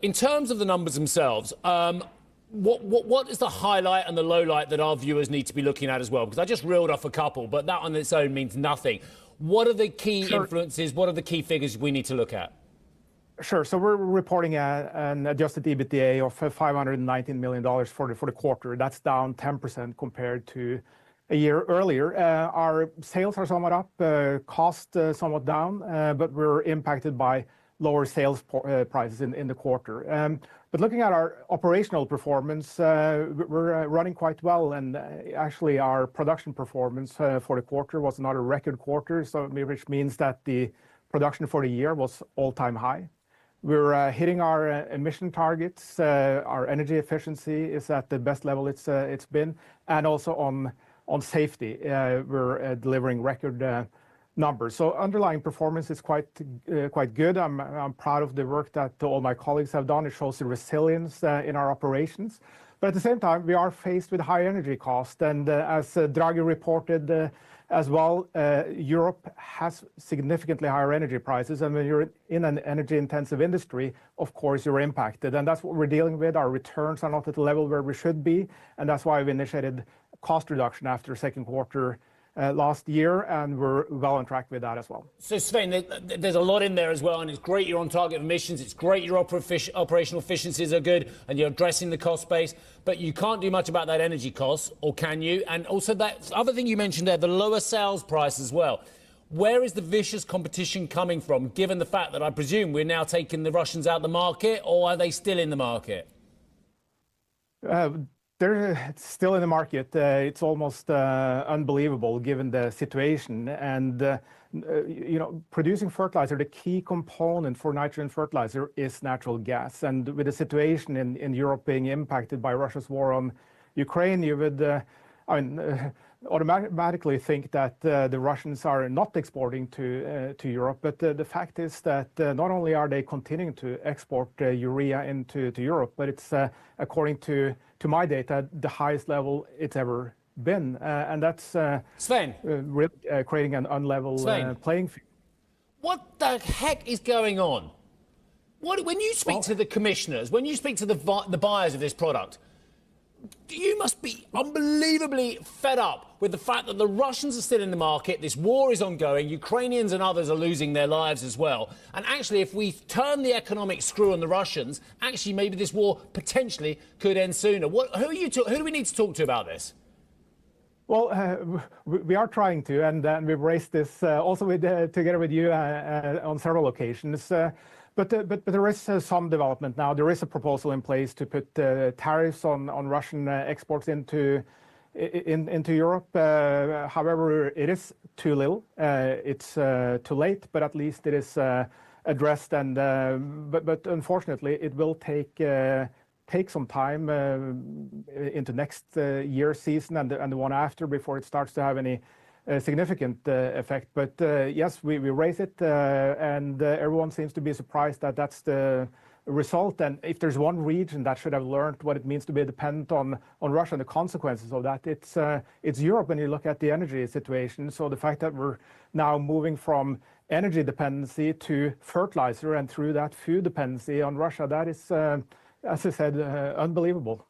in terms of the numbers themselves, what is the highlight and the low light that our viewers need to be looking at as well? Because I just reeled off a couple, but that on its own means nothing. What are the key influences? What are the key figures we need to look at? Sure. So we're reporting an adjusted EBITDA of $519 million for the quarter. That's down 10% compared to a year earlier. Our sales are somewhat up, cost somewhat down, but we're impacted by lower sales prices in the quarter. But looking at our operational performance, we're running quite well, and actually our production performance for the quarter was another record quarter, so which means that the production for the year was all-time high. We're hitting our emission targets. Our energy efficiency is at the best level it's been, and also on safety, we're delivering record numbers. So underlying performance is quite good. I'm proud of the work that all my colleagues have done. It shows the resilience in our operations. But at the same time, we are faced with high energy costs, and as Draghi reported as well, Europe has significantly higher energy prices, and when you're in an energy-intensive industry, of course, you're impacted, and that's what we're dealing with. Our returns are not at the level where we should be, and that's why we initiated cost reduction after second quarter last year, and we're well on track with that as well. So, Svein, there's a lot in there as well, and it's great you're on target emissions. It's great your operational efficiencies are good, and you're addressing the cost base, but you can't do much about that energy cost, or can you? And also that other thing you mentioned there, the lower sales price as well. Where is the vicious competition coming from, given the fact that I presume we're now taking the Russians out of the market, or are they still in the market? They're still in the market. It's almost unbelievable given the situation. And, producing fertilizer, the key component for nitrogen fertilizer is natural gas. And with the situation in Europe being impacted by Russia's war on Ukraine, you would automatically think that the Russians are not exporting to Europe. But the fact is that not only are they continuing to export urea into Europe, but it's, according to my data, the highest level it's ever been. And that's Svein, really creating an unlevel playing field. What the heck is going on? When you speak to the commissioners, when you speak to the buyers of this product, you must be unbelievably fed up with the fact that the Russians are still in the market, this war is ongoing, Ukrainians and others are losing their lives as well. And actually, if we turn the economic screw on the Russians, actually maybe this war potentially could end sooner. Who do we need to talk to about this? Well, we are trying to, and we've raised this also together with you on several occasions. But there is some development now. There is a proposal in place to put tariffs on Russian exports into Europe. However, it is too little. It's too late, but at least it is addressed. And but unfortunately, it will take some time into next year's season and the one after before it starts to have any significant effect. But yes, we raise it, and everyone seems to be surprised that that's the result. And if there's one region that should have learned what it means to be dependent on Russia and the consequences of that, it's Europe when you look at the energy situation. So the fact that we're now moving from energy dependency to fertilizer and through that food dependency on Russia, that is, as I said, unbelievable.